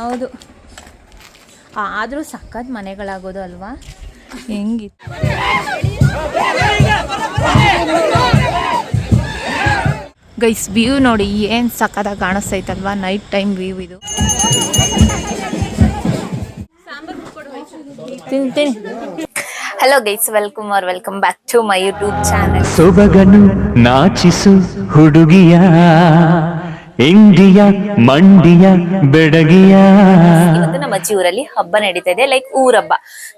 ಹೌದು, ಆದರೂ ಸಖತ್ ಮನೆಗಳಾಗೋದು ಅಲ್ವಾ? ಹೆಂಗಿತ್ತು ಗೈಸ್, ವ್ಯೂ ನೋಡಿ ಏನು ಸಖತ್ತಾಗಿ ಕಾಣಿಸ್ತೈತಲ್ವಾ? ನೈಟ್ ಟೈಮ್ ವ್ಯೂ ಇದು. ತಿಂತೀನಿ. Hello guys, welcome back to my YouTube channel. ಸೊಬಗನು ನಾಚಿಸು ಹುಡುಗಿಯ ಇಂಡಿಯ ಮಂಡಿಯ ಬೆಡಗಿಯ. ಇವತ್ತು ನಮ್ಮ ಅಜ್ಜಿ ಊರಲ್ಲಿ ಹಬ್ಬ ನಡೀತಾ ಇದೆ, ಲೈಕ್ ಊರಬ್ಬ.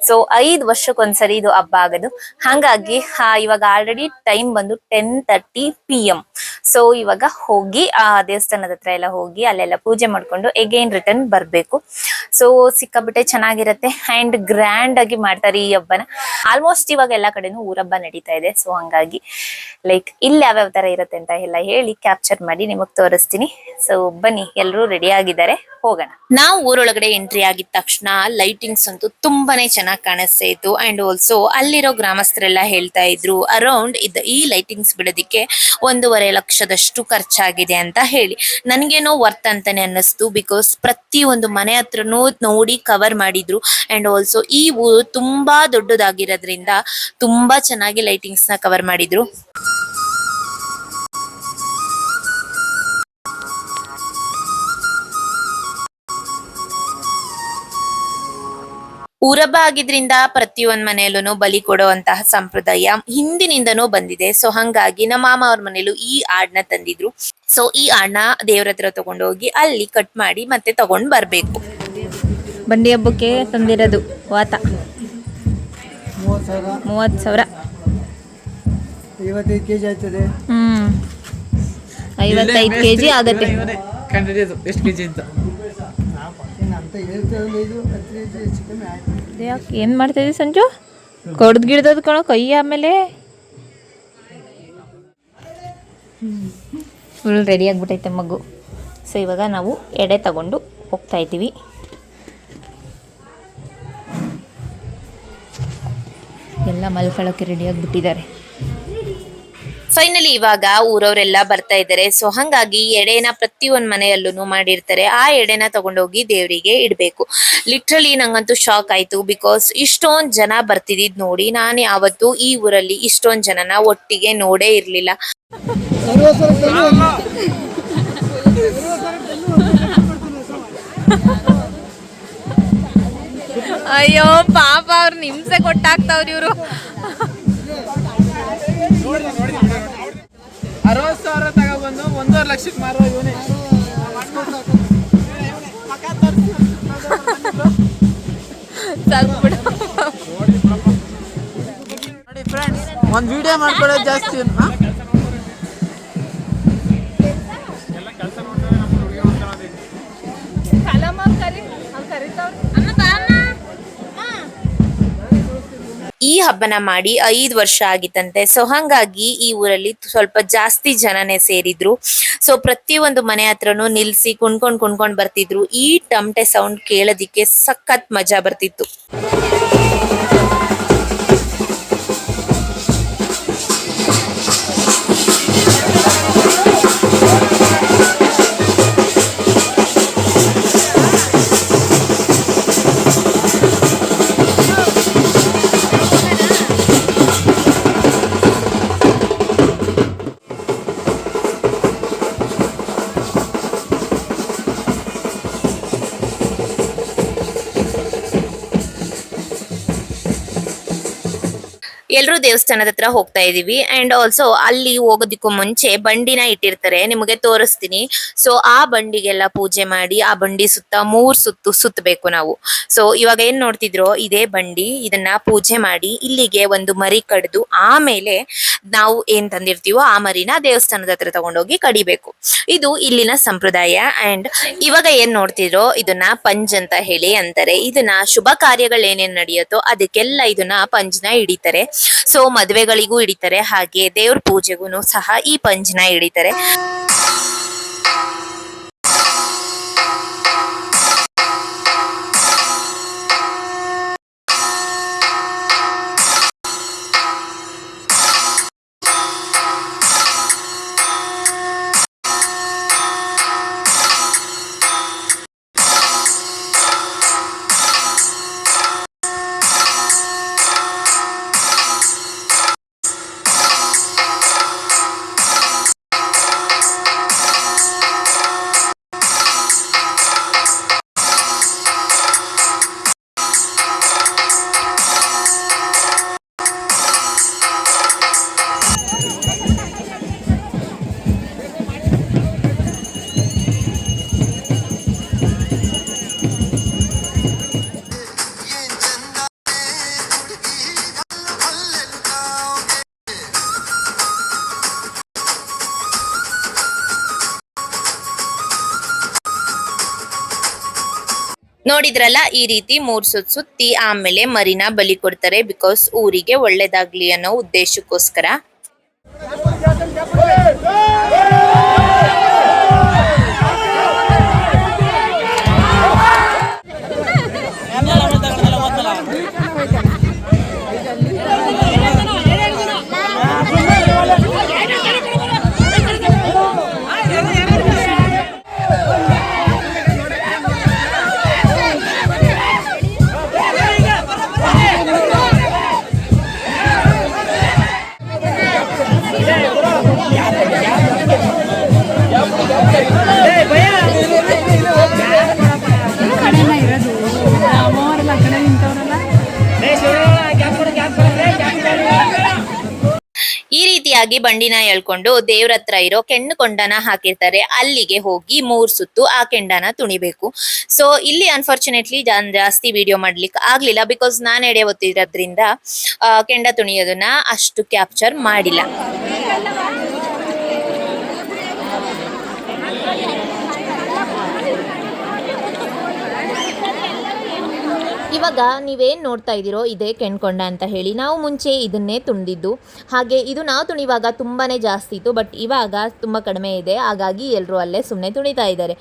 ಸೊ 5 ವರ್ಷಕ್ಕೊಂದ್ಸರಿ ಇದು ಹಬ್ಬ ಆಗೋದು. ಹಾಗಾಗಿ ಇವಾಗ ಆಲ್ರೆಡಿ ಟೈಮ್ ಬಂದು 10:30 PM. ಸೊ ಇವಾಗ ಹೋಗಿ ಆ ದೇವಸ್ಥಾನದ ಹತ್ರ ಎಲ್ಲ ಹೋಗಿ ಅಲ್ಲೆಲ್ಲ ಪೂಜೆ ಮಾಡ್ಕೊಂಡು ಎಗೈನ್ ರಿಟರ್ನ್ ಬರ್ಬೇಕು. ಸೊ ಸಿಕ್ಕಾಬಿಟ್ಟೆ ಚೆನ್ನಾಗಿರತ್ತೆ ಅಂಡ್ ಗ್ರ್ಯಾಂಡ್ ಆಗಿ ಮಾಡ್ತಾರೆ ಈ ಹಬ್ಬನ. ಆಲ್ಮೋಸ್ಟ್ ಇವಾಗ ಎಲ್ಲಾ ಕಡೆನೂ ಊರಬ್ಬ ನಡೀತಾ ಇದೆ. ಸೊ ಹಂಗಾಗಿ ಲೈಕ್ ಇಲ್ಲಿ ಯಾವ್ಯಾವ ತರ ಇರುತ್ತೆ ಅಂತ ಎಲ್ಲ ಹೇಳಿ ಕ್ಯಾಪ್ಚರ್ ಮಾಡಿ ನಿಮಗ್ ತೋರಿಸ್ತೀನಿ. ಸೊ ಬನ್ನಿ, ಎಲ್ಲರೂ ರೆಡಿ ಆಗಿದ್ದಾರೆ, ಹೋಗೋಣ. ನಾವು ಊರೊಳಗಡೆ ಎಂಟ್ರಿ ಆಗಿದ ತಕ್ಷಣ ಲೈಟಿಂಗ್ಸ್ ಅಂತೂ ತುಂಬಾನೇ ಚೆನ್ನಾಗಿ ಕಾಣಿಸ್ತಾ ಇತ್ತು. ಅಂಡ್ ಆಲ್ಸೋ ಅಲ್ಲಿರೋ ಗ್ರಾಮಸ್ಥರೆಲ್ಲ ಹೇಳ್ತಾ ಇದ್ರು ಅರೌಂಡ್ ಈ ಲೈಟಿಂಗ್ಸ್ ಬಿಡೋದಿಕ್ಕೆ 1.5 ಲಕ್ಷದಷ್ಟು ಖರ್ಚಾಗಿದೆ ಅಂತ ಹೇಳಿ. ನನ್ಗೇನೋ ವರ್ತ್ ಅಂತಾನೆ ಅನ್ನಿಸ್ತು. ಬಿಕಾಸ್ ಪ್ರತಿ ಒಂದು ಮನೆ ಹತ್ರನೂ ನೋಡಿ ಕವರ್ ಮಾಡಿದ್ರು. ಅಂಡ್ ಆಲ್ಸೋ ಈ ಊರು ತುಂಬಾ ದೊಡ್ಡದಾಗಿರೋದ್ರಿಂದ ತುಂಬಾ ಚೆನ್ನಾಗಿ ಲೈಟಿಂಗ್ಸ್ ನ ಕವರ್ ಮಾಡಿದ್ರು. ಊರಬ್ಬ ಆಗಿದ್ರಿಂದ ಪ್ರತಿಯೊಂದ್ ಮನೆಯಲ್ಲೂ ಬಲಿ ಕೊಡುವಂತಹ ಸಂಪ್ರದಾಯ ಹಿಂದಿನಿಂದನೂ ಬಂದಿದೆ. ಸೊ ಹಂಗಾಗಿ ನಮ್ಮ ಮಾಮ ಅವ್ರ ಮನೇಲೂ ಈ ಆಡ್ನ ತಂದಿದ್ರು. ಸೊ ಈ ಆಡ್ನ ದೇವ್ರ ಹತ್ರ ತಗೊಂಡೋಗಿ ಅಲ್ಲಿ ಕಟ್ ಮಾಡಿ ಮತ್ತೆ ತಗೊಂಡ್ ಬರ್ಬೇಕು. ಬಂಡಿ ಹಬ್ಬಕ್ಕೆ ತಂದಿರೋದು ವಾತ 30,000. 55 kg ಆಯ್ತದೆ. 55 kg ಆಗತ್ತೆ. ಎಷ್ಟು ಕೆಜಿ ಅಂತ ಏನ್ ಮಾಡ್ತಾ ಇದೀವಿ ಸಂಜು? ಕಡ್ದು ಗಿಡ್ದದ್ ಕಣೋ ಕೈ. ಆಮೇಲೆ ಫುಲ್ ರೆಡಿ ಆಗ್ಬಿಟ್ಟೈತೆ ಮಗು. ಸೊ ಇವಾಗ ನಾವು ಎಡೆ ತಗೊಂಡು ಹೋಗ್ತಾ ಇದ್ದೀವಿ. ಎಲ್ಲ ಮಲ್ಕೊಳ್ಳೋಕೆ ರೆಡಿ ಆಗಿಬಿಟ್ಟಿದ್ದಾರೆ. ಫೈನಲಿ ಇವಾಗ ಊರವರೆಲ್ಲ ಬರ್ತಾ ಇದ್ದಾರೆ. ಸೊ ಹಂಗಾಗಿ ಎಡೆನ ಪ್ರತಿಯೊಂದ್ ಮನೆಯಲ್ಲೂ ಮಾಡಿರ್ತಾರೆ. ಆ ಎಡೆನ ತಗೊಂಡೋಗಿ ದೇವರಿಗೆ ಇಡ್ಬೇಕು. ಲಿಟ್ರಲಿ ನಂಗಂತೂ ಶಾಕ್ ಆಯ್ತು. ಬಿಕಾಸ್ ಇಷ್ಟೊಂದ್ ಜನ ಬರ್ತಿದ್ ನೋಡಿ ನಾನು ಯಾವತ್ತು ಈ ಊರಲ್ಲಿ ಇಷ್ಟೊಂದ್ ಜನನ ಒಟ್ಟಿಗೆ ನೋಡೇ ಇರ್ಲಿಲ್ಲ. ಅಯ್ಯೋ ಪಾಪ, ಅವ್ರು ಹಿಂಸೆ ಕೊಟ್ಟಾಗ್ತಾವ್ರಿ ಇವ್ರು. 60,000 ತಗೊಬಂದು 1.5 ಲಕ್ಷಕ್ಕೆ ಮಾರುವ ಇವನೇ. ನೋಡಿ ಫ್ರೆಂಡ್ಸ್, ಒಂದು ವಿಡಿಯೋ ಮಾಡ್ಕೊಳ್ಳೋದು ಜಾಸ್ತಿ. ಈ ಹಬ್ಬನ ಮಾಡಿ 5 ವರ್ಷ ಆಗಿತ್ತಂತೆ. ಸೊ ಹಂಗಾಗಿ ಈ ಊರಲ್ಲಿ ಸ್ವಲ್ಪ ಜಾಸ್ತಿ ಜನನೇ ಸೇರಿದ್ರು. ಸೊ ಪ್ರತಿಯೊಂದು ಮನೆ ಹತ್ರನೂ ನಿಲ್ಸಿ ಕುಣ್ಕೊಂಡ್ ಬರ್ತಿದ್ರು. ಈ ಟಮಟೆ ಸೌಂಡ್ ಕೇಳೋದಿಕ್ಕೆ ಸಖತ್ ಮಜಾ ಬರ್ತಿತ್ತು. ಎಲ್ಲರೂ ದೇವಸ್ಥಾನದ ಹತ್ರ ಹೋಗ್ತಾ ಇದೀವಿ. ಅಂಡ್ ಆಲ್ಸೋ ಅಲ್ಲಿ ಹೋಗೋದಕ್ಕೂ ಮುಂಚೆ ಬಂಡಿನ ಇಟ್ಟಿರ್ತಾರೆ, ನಿಮಗೆ ತೋರಿಸ್ತೀನಿ. ಸೊ ಆ ಬಂಡಿಗೆಲ್ಲ ಪೂಜೆ ಮಾಡಿ ಆ ಬಂಡಿ ಸುತ್ತ 3 ಸುತ್ತು ಸುತ್ತಬೇಕು ನಾವು. ಸೊ ಇವಾಗ ಏನ್ ನೋಡ್ತಿದ್ರೋ ಇದೇ ಬಂಡಿ. ಇದನ್ನ ಪೂಜೆ ಮಾಡಿ ಇಲ್ಲಿಗೆ ಒಂದು ಮರಿ ಕಡ್ದು ಆಮೇಲೆ ನಾವು ಏನ್ ತಂದಿರ್ತೀವೋ ಆ ಮರಿನ ದೇವಸ್ಥಾನದ ಹತ್ರ ತಗೊಂಡೋಗಿ ಕಡಿಬೇಕು. ಇದು ಇಲ್ಲಿನ ಸಂಪ್ರದಾಯ. ಅಂಡ್ ಇವಾಗ ಏನ್ ನೋಡ್ತಿದ್ರೋ ಇದನ್ನ ಪಂಜ್ ಅಂತ ಹೇಳಿ ಅಂತಾರೆ. ಇದನ್ನ ಶುಭ ಕಾರ್ಯಗಳು ಏನೇನ್ ನಡೆಯುತ್ತೋ ಅದಕ್ಕೆಲ್ಲ ಇದನ್ನ ಪಂಜ್ನ ಹಿಡಿತಾರೆ. ಸೊ ಮದ್ವೆಗಳಿಗೂ ಹಿಡಿತಾರೆ, ಹಾಗೆ ದೇವ್ರ ಪೂಜೆಗೂ ಸಹ ಈ ಪಂಜ್ನ ಹಿಡಿತಾರೆ. ನೋಡಿದ್ರಲ್ಲ, ಈ ರೀತಿ 3 ಸುತ್ತು ಸುತ್ತಿ ಆಮೇಲೆ ಮರಿನ ಬಲಿ ಕೊಡ್ತಾರೆ. ಬಿಕಾಸ್ ಊರಿಗೆ ಒಳ್ಳೇದಾಗ್ಲಿ ಅನ್ನೋ ಉದ್ದೇಶಕ್ಕೋಸ್ಕರ. ಈ ರೀತಿಯಾಗಿ ಬಂಡಿನ ಎಳ್ಕೊಂಡು ದೇವ್ರ ಹತ್ರ ಇರೋ ಕೆಂಡು ಕೊಂಡನ ಹಾಕಿರ್ತಾರೆ, ಅಲ್ಲಿಗೆ ಹೋಗಿ 3 ಸುತ್ತು ಆ ಕೆಂಡನ ತುಣಿಬೇಕು. ಸೊ ಇಲ್ಲಿ ಅನ್ಫಾರ್ಚುನೇಟ್ಲಿ ಜಾಸ್ತಿ ವಿಡಿಯೋ ಮಾಡ್ಲಿಕ್ಕೆ ಆಗ್ಲಿಲ್ಲ. ಬಿಕಾಸ್ ನಾನು ಎಡೆ ಹೊತ್ತಿರೋದ್ರಿಂದ ಕೆಂಡ ತುಣಿಯೋದನ್ನ ಅಷ್ಟು ಕ್ಯಾಪ್ಚರ್ ಮಾಡಿಲ್ಲ. ಇವಾಗ ನೀವೇನು ನೋಡ್ತಾ ಇದ್ದೀರೋ ಇದೇ ಕೆಣ್ಕೊಂಡ ಅಂತ ಹೇಳಿ. ನಾವು ಮುಂಚೆ ಇದನ್ನೇ ತುಣಿದಿದ್ದು. ಹಾಗೆ ಇದು ನಾವು ತುಣಿವಾಗ ತುಂಬಾ ಜಾಸ್ತಿ ಇತ್ತು, ಬಟ್ ಇವಾಗ ತುಂಬ ಕಡಿಮೆ ಇದೆ. ಹಾಗಾಗಿ ಎಲ್ಲರೂ ಅಲ್ಲೇ ಸುಮ್ಮನೆ ತುಣಿತಾ ಇದ್ದಾರೆ.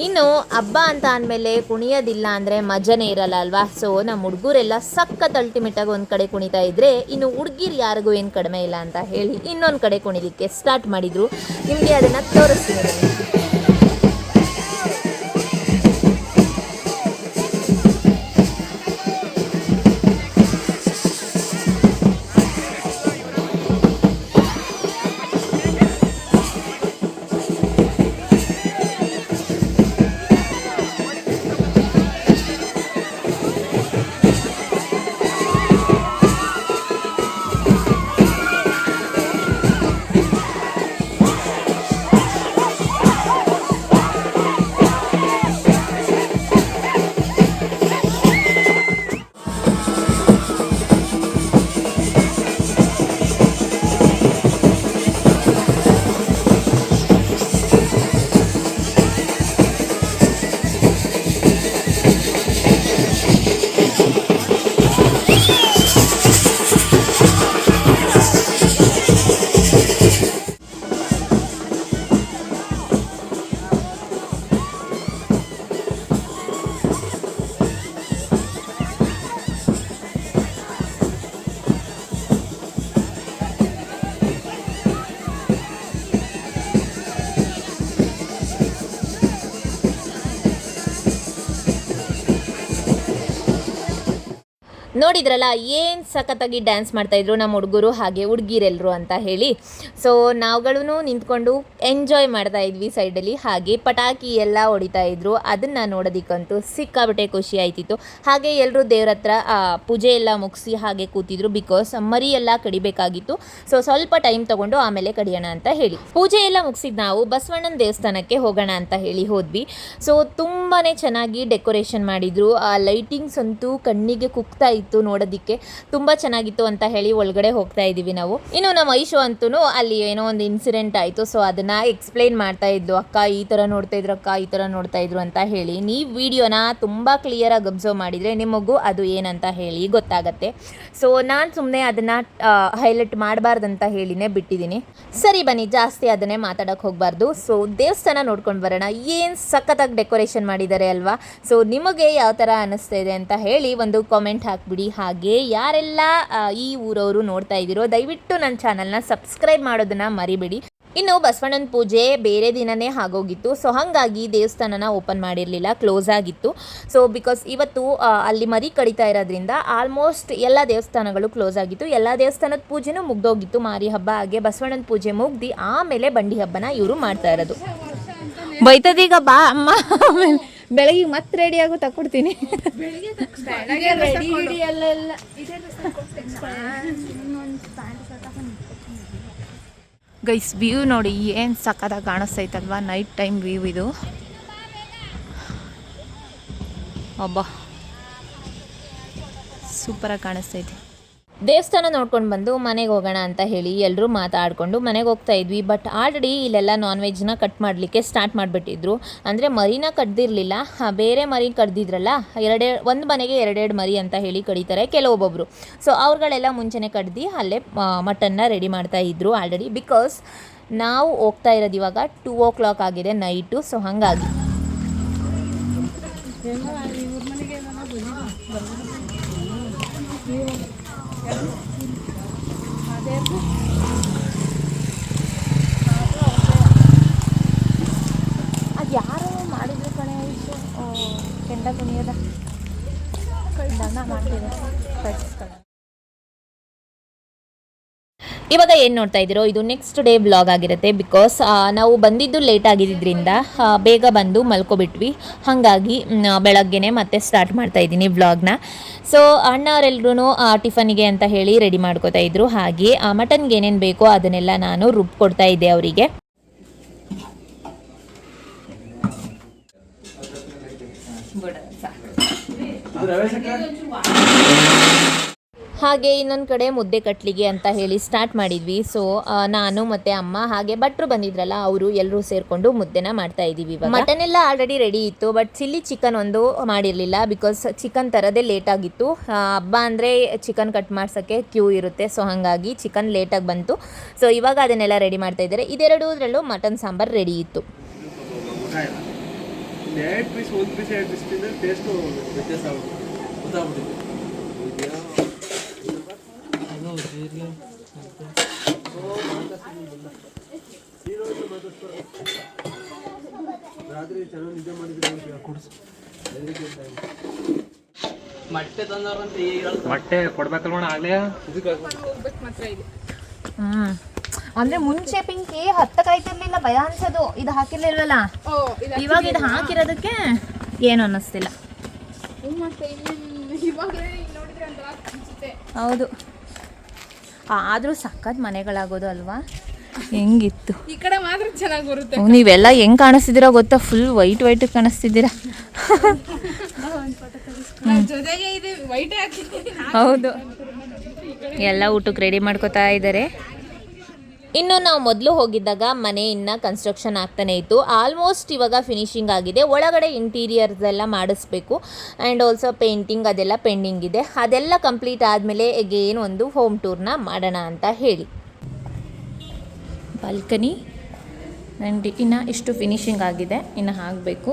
ಇನ್ನು ಹಬ್ಬ ಅಂತ ಅಂದಮೇಲೆ ಕುಣಿಯೋದಿಲ್ಲ ಅಂದರೆ ಮಜನೇ ಇರಲ್ಲ ಅಲ್ವಾ. ಸೊ ನಮ್ಮ ಹುಡುಗರೆಲ್ಲ ಸಖತ್ ಅಲ್ಟಿಮೇಟಾಗಿ ಒಂದು ಕಡೆ ಕುಣಿತಾ ಇದ್ದರೆ, ಇನ್ನು ಹುಡುಗಿರು ಯಾರಿಗೂ ಏನು ಕಡಿಮೆ ಇಲ್ಲ ಅಂತ ಹೇಳಿ ಇನ್ನೊಂದು ಕಡೆ ಕುಣಿಲಿಕ್ಕೆ ಸ್ಟಾರ್ಟ್ ಮಾಡಿದರು. ನಿಮಗೆ ಅದನ್ನು ತೋರಿಸ್ತೀನಿ. ನೋಡಿದ್ರಲ್ಲ ಏನು ಸಖತ್ತಾಗಿ ಡ್ಯಾನ್ಸ್ ಮಾಡ್ತಾಯಿದ್ರು ನಮ್ಮ ಹುಡುಗರು ಹಾಗೆ ಹುಡುಗಿರೆಲ್ಲರು ಅಂತ ಹೇಳಿ. ಸೊ ನಾವುಗಳೂ ನಿಂತ್ಕೊಂಡು ಎಂಜಾಯ್ ಮಾಡ್ತಾ ಇದ್ವಿ ಸೈಡಲ್ಲಿ. ಹಾಗೆ ಪಟಾಕಿ ಎಲ್ಲ ಹೊಡಿತಾ ಇದ್ರು, ಅದನ್ನು ನೋಡೋದಕ್ಕಂತೂ ಸಿಕ್ಕಾಬಿಟ್ಟೆ ಖುಷಿ ಆಯ್ತಿತ್ತು. ಹಾಗೆ ಎಲ್ಲರೂ ದೇವ್ರ ಹತ್ರ ಪೂಜೆ ಎಲ್ಲ ಮುಗಿಸಿ ಹಾಗೆ ಕೂತಿದ್ರು. ಬಿಕಾಸ್ ಮರಿ ಎಲ್ಲ ಕಡಿಬೇಕಾಗಿತ್ತು. ಸೊ ಸ್ವಲ್ಪ ಟೈಮ್ ತೊಗೊಂಡು ಆಮೇಲೆ ಕಡಿಯೋಣ ಅಂತ ಹೇಳಿ ಪೂಜೆ ಎಲ್ಲ ಮುಗಿಸಿದ್ದು ನಾವು ಬಸವಣ್ಣನ ದೇವಸ್ಥಾನಕ್ಕೆ ಹೋಗೋಣ ಅಂತ ಹೇಳಿ ಹೋದ್ವಿ. ಸೊ ತುಂಬಾ ಚೆನ್ನಾಗಿ ಡೆಕೋರೇಷನ್ ಮಾಡಿದರು. ಆ ಲೈಟಿಂಗ್ಸ್ ಅಂತೂ ಕಣ್ಣಿಗೆ ಕುಗ್ತಾ ಇತ್ತು, ನೋಡೋದಕ್ಕೆ ತುಂಬ ಚೆನ್ನಾಗಿತ್ತು ಅಂತ ಹೇಳಿ ಒಳಗಡೆ ಹೋಗ್ತಾ ಇದ್ದೀವಿ ನಾವು. ಇನ್ನು ನಮ್ಮ ಐಶು ಅಂತೂ ಅಲ್ಲಿ ಏನೋ ಒಂದು ಇನ್ಸಿಡೆಂಟ್ ಆಯಿತು. ಸೊ ಅದನ್ನು ಎಕ್ಸ್ಪ್ಲೈನ್ ಮಾಡ್ತಾ ಇದ್ದು, ಅಕ್ಕ ಈ ಥರ ನೋಡ್ತಾ ಇದ್ರು, ಅಕ್ಕ ಈ ಥರ ನೋಡ್ತಾ ಇದ್ರು ಅಂತ ಹೇಳಿ. ನೀವು ವಿಡಿಯೋನ ತುಂಬ ಕ್ಲಿಯರಾಗಿ ಅಬ್ಸರ್ವ್ ಮಾಡಿದರೆ ನಿಮಗೂ ಅದು ಏನಂತ ಹೇಳಿ ಗೊತ್ತಾಗತ್ತೆ. ಸೊ ನಾನು ಸುಮ್ಮನೆ ಅದನ್ನು ಹೈಲೈಟ್ ಮಾಡಬಾರ್ದಂತ ಹೇಳಿನೇ ಬಿಟ್ಟಿದ್ದೀನಿ. ಸರಿ ಬನ್ನಿ, ಜಾಸ್ತಿ ಅದನ್ನೇ ಮಾತಾಡೋಕ್ಕೆ ಹೋಗಬಾರ್ದು. ಸೊ ದೇವಸ್ಥಾನ ನೋಡ್ಕೊಂಡು ಬರೋಣ. ಏನು ಸಖತ್ತಾಗಿ ಡೆಕೋರೇಷನ್ ಮಾಡಿದ್ದಾರೆ ಅಲ್ವಾ. ಸೊ ನಿಮಗೆ ಯಾವ ಥರ ಅನ್ನಿಸ್ತಾ ಇದೆ ಅಂತ ಹೇಳಿ ಒಂದು ಕಾಮೆಂಟ್ ಹಾಕಿಬಿಡಿ. ಹಾಗೆ ಯಾರೆಲ್ಲ ಈ ಊರವರು ನೋಡ್ತಾ ಇದ್ದೀರೋ ದಯವಿಟ್ಟು ನನ್ನ ಚಾನಲ್ನ ಸಬ್ಸ್ಕ್ರೈಬ್ ಮಾಡೋದನ್ನು ಮರಿಬೇಡಿ. ಇನ್ನು ಬಸವಣ್ಣನ ಪೂಜೆ ಬೇರೆ ದಿನವೇ ಆಗೋಗಿತ್ತು. ಸೊ ಹಾಗಾಗಿ ದೇವಸ್ಥಾನನ ಓಪನ್ ಮಾಡಿರಲಿಲ್ಲ, ಕ್ಲೋಸ್ ಆಗಿತ್ತು. ಸೊ ಬಿಕಾಸ್ ಇವತ್ತು ಅಲ್ಲಿ ಮರಿ ಕಡಿತಾ ಇರೋದ್ರಿಂದ ಆಲ್ಮೋಸ್ಟ್ ಎಲ್ಲ ದೇವಸ್ಥಾನಗಳು ಕ್ಲೋಸ್ ಆಗಿತ್ತು. ಎಲ್ಲ ದೇವಸ್ಥಾನದ ಪೂಜೆನೂ ಮುಗ್ದೋಗಿತ್ತು. ಮಾರಿ ಹಬ್ಬ ಹಾಗೆ ಬಸವಣ್ಣನ ಪೂಜೆ ಮುಗ್ದು ಆಮೇಲೆ ಬಂಡಿ ಹಬ್ಬನ ಇವರು ಮಾಡ್ತಾ ಇರೋದು. ಬೈತದೀಗ ಬಾ ಅಮ್ಮ, ಆಮೇಲೆ ಬೆಳಗ್ಗೆ ಮತ್ತೆ ರೆಡಿ ಆಗೋ ತಕೊಡ್ತೀನಿ. ಗೈಸ್ ವ್ಯೂ ನೋಡಿ ಏನು ಸಕ್ಕತ್ತಾಗಿ ಕಾಣಿಸ್ತೈತಲ್ವಾ. ನೈಟ್ ಟೈಮ್ ವ್ಯೂ ಇದು. ಒಬ್ಬ ಸೂಪರಾಗಿ ಕಾಣಿಸ್ತೈತಿ. ದೇವಸ್ಥಾನ ನೋಡ್ಕೊಂಡು ಬಂದು ಮನೆಗೆ ಹೋಗೋಣ ಅಂತ ಹೇಳಿ ಎಲ್ಲರೂ ಮಾತಾಡಿಕೊಂಡು ಮನೆಗೆ ಹೋಗ್ತಾ ಇದ್ವಿ. ಬಟ್ ಆಲ್ರೆಡಿ ಇಲ್ಲೆಲ್ಲ ನಾನ್ ವೆಜ್ನ ಕಟ್ ಮಾಡಲಿಕ್ಕೆ ಸ್ಟಾರ್ಟ್ ಮಾಡಿಬಿಟ್ಟಿದ್ರು. ಅಂದರೆ ಮರಿನ ಕಡ್ದಿರಲಿಲ್ಲ, ಬೇರೆ ಮರಿ ಕಡ್ದಿದ್ರಲ್ಲ, ಒಂದು ಮನೆಗೆ ಎರಡೆರಡು ಮರಿ ಅಂತ ಹೇಳಿ ಕಡಿತಾರೆ ಕೆಲವೊಬ್ಬೊಬ್ಬರು. ಸೊ ಅವ್ರುಗಳೆಲ್ಲ ಮುಂಚೆನೇ ಕಡ್ದು ಅಲ್ಲೇ ಮಟನ್ನ ರೆಡಿ ಮಾಡ್ತಾ ಇದ್ರು ಆಲ್ರೆಡಿ. ಬಿಕಾಸ್ ನಾವು ಹೋಗ್ತಾ ಇರೋದು ಇವಾಗ 2 o'clock ಆಗಿದೆ ನೈಟು. ಸೊ ಹಾಗಾಗಿ ಅದು ಯಾರು ಮಾಡಿದ್ರು ಕಣೆ, ಇಷ್ಟು ಕೆಂಡ ಕುಣಿಯೋದ ದಣ್ಣ ಮಾಡ್ತಿದೆ. ಇವಾಗ ಏನು ನೋಡ್ತಾ ಇದ್ದೀರೋ ಇದು ನೆಕ್ಸ್ಟ್ ಡೇ ಬ್ಲಾಗ್ ಆಗಿರುತ್ತೆ. ಬಿಕಾಸ್ ನಾವು ಬಂದಿದ್ದು ಲೇಟ್ ಆಗಿದ್ದರಿಂದ ಬೇಗ ಬಂದು ಮಲ್ಕೊಬಿಟ್ವಿ. ಹಾಗಾಗಿ ಬೆಳಗ್ಗೆನೆ ಮತ್ತೆ ಸ್ಟಾರ್ಟ್ ಮಾಡ್ತಾ ಇದ್ದೀನಿ ಬ್ಲಾಗ್ನ. ಸೊ ಅಣ್ಣವರೆಲ್ಲರೂ ಟಿಫನ್ಗೆ ಅಂತ ಹೇಳಿ ರೆಡಿ ಮಾಡ್ಕೋತಾ ಇದ್ರು. ಹಾಗೆ ಮಟನ್ಗೆ ಏನೇನು ಬೇಕೋ ಅದನ್ನೆಲ್ಲ ನಾನು ರುಬ್ಕೊಡ್ತಾ ಇದ್ದೆ ಅವರಿಗೆ. ಹಾಗೆ ಇನ್ನೊಂದು ಕಡೆ ಮುದ್ದೆ ಕಟ್ಲಿಗೆ ಅಂತ ಹೇಳಿ ಸ್ಟಾರ್ಟ್ ಮಾಡಿದ್ವಿ. ಸೊ ನಾನು ಮತ್ತು ಅಮ್ಮ ಹಾಗೆ ಭಟ್ರು ಬಂದಿದ್ರಲ್ಲ, ಅವರು ಎಲ್ಲರೂ ಸೇರಿಕೊಂಡು ಮುದ್ದೆನ ಮಾಡ್ತಾ ಇದ್ದೀವಿ. ಮಟನ್ ಎಲ್ಲ ಆಲ್ರೆಡಿ ರೆಡಿ ಇತ್ತು, ಬಟ್ ಚಿಲ್ಲಿ ಚಿಕನ್ ಒಂದು ಮಾಡಿರಲಿಲ್ಲ. ಬಿಕಾಸ್ ಚಿಕನ್ ತರದೇ ಲೇಟ್ ಆಗಿತ್ತು. ಹಬ್ಬ ಅಂದರೆ ಚಿಕನ್ ಕಟ್ ಮಾಡ್ಸೋಕ್ಕೆ ಕ್ಯೂ ಇರುತ್ತೆ. ಸೊ ಹಾಗಾಗಿ ಚಿಕನ್ ಲೇಟಾಗಿ ಬಂತು. ಸೊ ಇವಾಗ ಅದನ್ನೆಲ್ಲ ರೆಡಿ ಮಾಡ್ತಾ ಇದ್ದಾರೆ. ಇದೆರಡರಲ್ಲೂ ಮಟನ್ ಸಾಂಬಾರು ರೆಡಿ ಇತ್ತು. ಮೊಟ್ಟೆ ಕೊಡ್ಬೇಕಲ್ವಣ ಆಗ್ಲೇ. ಅಂದ್ರೆ ಮುಂಚೆ ಪಿಂಕಿ ಹತ್ತಕ್ಕಾಯ್ತಿರ್ಲಿಲ್ಲ, ಭಯ ಅನ್ಸೋದು. ಇದು ಹಾಕಿರ್ಲಿಲ್ವಲ್ಲ, ಇವಾಗ ಇದು ಹಾಕಿರೋದಕ್ಕೆ ಏನು ಅನ್ನಿಸ್ತಿಲ್ಲ. ಹೌದು, ಆದ್ರೂ ಸಖತ್ ಮನೆಗಳಾಗೋದು ಅಲ್ವಾ. ಹೆಂಗಿತ್ತು ಈ ಕಡೆ ಮಾತ್ರ ಚೆನ್ನಾಗಿ ಬರುತ್ತೆ. ನೀವೆಲ್ಲ ಹೆಂಗ್ ಕಾಣಿಸ್ತಿದ್ದೀರಾ ಗೊತ್ತಾ, ಫುಲ್ ವೈಟ್ ಕಾಣಿಸ್ತಿದ್ದೀರಾ. ಜೊತೆಗೆ ಇದು ವೈಟ್ ಹಾಕಿದ್ದೀನಿ. ಹೌದು, ಎಲ್ಲ ಊಟಕ್ಕೆ ರೆಡಿ ಮಾಡ್ಕೋತಾ ಇದ್ದಾರೆ. ಇನ್ನು ನಾವು ಮೊದಲು ಹೋಗಿದ್ದಾಗ ಮನೆ ಇನ್ನು ಕನ್ಸ್ಟ್ರಕ್ಷನ್ ಆಗ್ತಾನೆ ಇತ್ತು. ಆಲ್ಮೋಸ್ಟ್ ಇವಾಗ ಫಿನಿಶಿಂಗ್ ಆಗಿದೆ. ಒಳಗಡೆ ಇಂಟೀರಿಯರ್ಸ್ ಎಲ್ಲ ಮಾಡಿಸ್ಬೇಕು ಆ್ಯಂಡ್ ಆಲ್ಸೋ ಪೇಂಟಿಂಗ್ ಅದೆಲ್ಲ ಪೆಂಡಿಂಗ್ ಇದೆ. ಅದೆಲ್ಲ ಕಂಪ್ಲೀಟ್ ಆದಮೇಲೆ ಎಗೇನ್ ಒಂದು ಹೋಮ್ ಟೂರ್ನ ಮಾಡೋಣ ಅಂತ ಹೇಳಿ. ಬಾಲ್ಕನಿ ಆ್ಯಂಡ್ ಇನ್ನು ಇಷ್ಟು ಫಿನಿಶಿಂಗ್ ಆಗಿದೆ, ಇನ್ನು ಆಗಬೇಕು.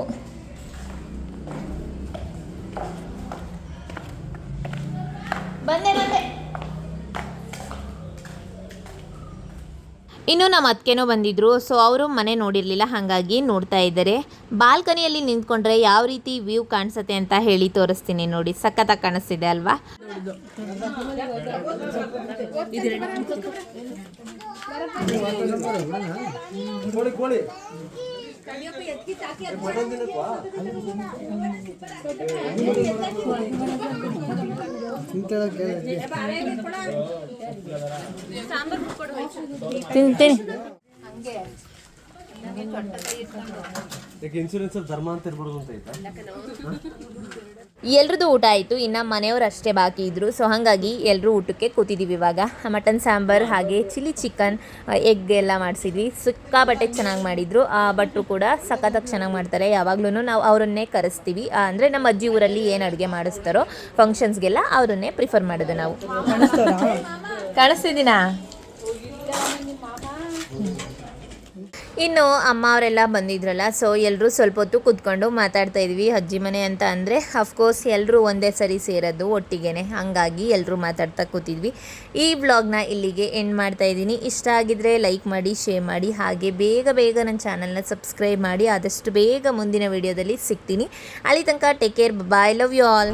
ಬಂದೆ. ಇನ್ನು ನಮ್ಮ ಅತ್ತಿಗೆನೂ ಬಂದಿದ್ದರು. ಸೊ ಅವರು ಮನೆ ನೋಡಿರಲಿಲ್ಲ, ಹಾಗಾಗಿ ನೋಡ್ತಾ ಇದ್ದಾರೆ. ಬಾಲ್ಕನಿಯಲ್ಲಿ ನಿಂತ್ಕೊಂಡ್ರೆ ಯಾವ ರೀತಿ ವ್ಯೂ ಕಾಣಿಸುತ್ತೆ ಅಂತ ಹೇಳಿ ತೋರಿಸ್ತೀನಿ ನೋಡಿ. ಸಖತ್ತಾಗಿ ಕಾಣಿಸ್ತಿದೆ ಅಲ್ವಾ. ತಿಂತೀನಿ. ಎಲ್ರದ್ದು ಊಟ ಆಯಿತು, ಇನ್ನು ಮನೆಯವರು ಅಷ್ಟೇ ಬಾಕಿ ಇದ್ದರು. ಸೊ ಹಾಗಾಗಿ ಎಲ್ಲರೂ ಊಟಕ್ಕೆ ಕೂತಿದ್ದೀವಿ. ಇವಾಗ ಮಟನ್ ಸಾಂಬಾರು ಹಾಗೆ ಚಿಲ್ಲಿ ಚಿಕನ್ ಎಗ್ ಎಲ್ಲ ಮಾಡಿಸಿದ್ವಿ. ಸಿಕ್ಕಾಬಟ್ಟೆ ಚೆನ್ನಾಗಿ ಮಾಡಿದರು. ಭಟ್ರು ಕೂಡ ಸಖತ್ತಾಗಿ ಚೆನ್ನಾಗಿ ಮಾಡ್ತಾರೆ. ಯಾವಾಗ್ಲೂ ನಾವು ಅವರನ್ನೇ ಕರೆಸ್ತೀವಿ. ಅಂದರೆ ನಮ್ಮ ಅಜ್ಜಿ ಊರಲ್ಲಿ ಏನು ಅಡುಗೆ ಮಾಡಿಸ್ತಾರೋ ಫಂಕ್ಷನ್ಸ್ಗೆಲ್ಲ ಅವರನ್ನೇ ಪ್ರಿಫರ್ ಮಾಡೋದು ನಾವು. ಕಾಣಿಸ್ತಿದ್ದೀನಾ? ಇನ್ನು ಅಮ್ಮ ಅವರೆಲ್ಲ ಬಂದಿದ್ರಲ್ಲ, ಸೊ ಎಲ್ಲರೂ ಸ್ವಲ್ಪ ಹೊತ್ತು ಕೂತ್ಕೊಂಡು ಮಾತಾಡ್ತಾ ಇದ್ವಿ. ಅಜ್ಜಿ ಮನೆ ಅಂತ ಅಂದರೆ ಅಫ್ಕೋರ್ಸ್ ಎಲ್ಲರೂ ಒಂದೇ ಸರಿ ಸೇರೋದು ಒಟ್ಟಿಗೆ, ಹಾಗಾಗಿ ಎಲ್ಲರೂ ಮಾತಾಡ್ತಾ ಕೂತಿದ್ವಿ. ಈ ವ್ಲಾಗ್ನ ಇಲ್ಲಿಗೆ ಎಂಡ್ ಮಾಡ್ತಾ ಇದ್ದೀನಿ. ಇಷ್ಟ ಆಗಿದ್ರೆ ಲೈಕ್ ಮಾಡಿ, ಶೇರ್ ಮಾಡಿ, ಹಾಗೆ ಬೇಗ ನನ್ನ ಚಾನಲ್ನ ಸಬ್ಸ್ಕ್ರೈಬ್ ಮಾಡಿ. ಆದಷ್ಟು ಬೇಗ ಮುಂದಿನ ವಿಡಿಯೋದಲ್ಲಿ ಸಿಗ್ತೀನಿ. ಅಲ್ಲಿ ತನಕ take care, bye, love you all.